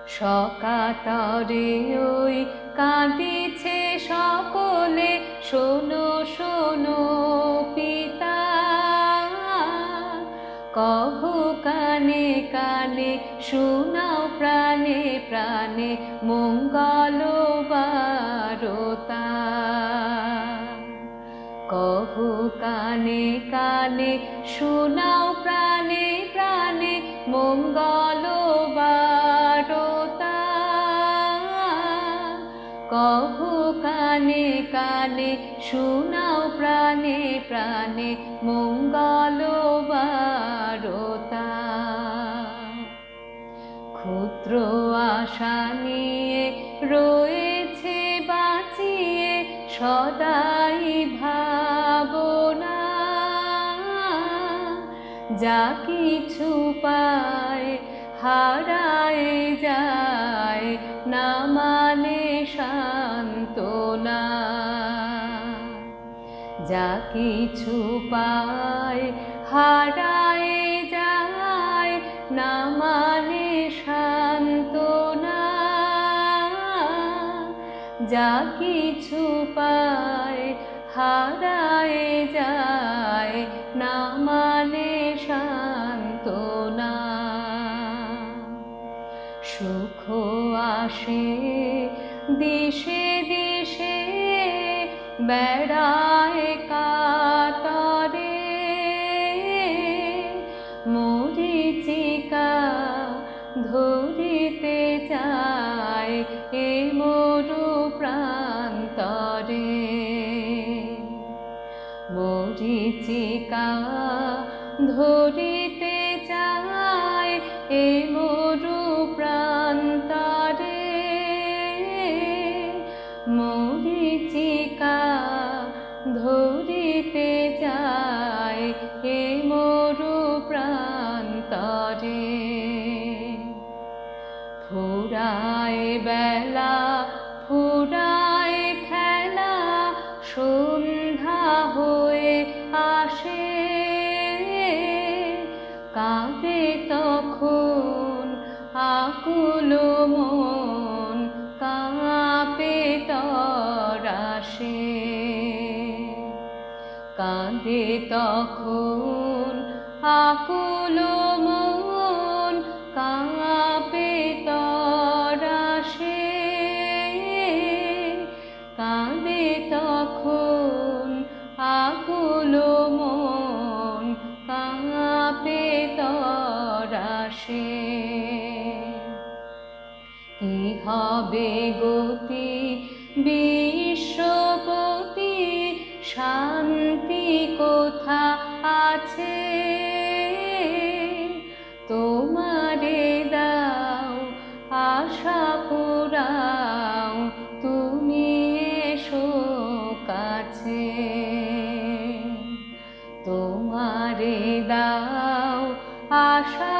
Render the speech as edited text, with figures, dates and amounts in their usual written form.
সকাতরে ওই কাঁদিছে সকলে, শোনো শোনো পিতা, কহো কানে কানে, শোনাও প্রাণে প্রাণে, মঙ্গল বারতা। কহো কানে কানে, শোনাও প্রাণে প্রাণে, মঙ্গল বারতা। কহো কানে কানে, শোনাও প্রাণে প্রাণে, মঙ্গল বারতা। ক্ষুদ্র আশা নিয়ে রয়েছে বাঁচিয়ে সদাই ভাবনা, যা কিছু পায় হারায় যায়, না মানে সান্ত্বনা। যা কিছু পায় হারায় যায়, না মানে সান্ত্বনা। যা কিছু পায় হারায় যায়, না মানে সান্ত্বনা। সুখ আসে দিশে দিশে, বেড়ায় কাতরে, মরীচিকা ধরিতে চায় এ মরু প্রান্তরে। মরীচিকা ধরিতে চায় এ মরু প্রান্তরে। মরীচিকা ধরিতে চায় এ মরু প্রান্তরে। ফুরায় বেলা ফুরায় খেলা, সন্ধ্যা হয়ে আসে, কাঁদে তখন আকুল মন, কাঁপে তরাসে। কাঁদে তখন আকুল মন, কাঁপে তরাসে। কাঁদে তখন আকুল মন, কাঁপে তরাসে। কি হবে গতি বিশ্বপতি, শান্তি কোথা আছে? তোমারে দাও আশা পুরাও, তুমি এসো কাছে। তোমারে দাও আশা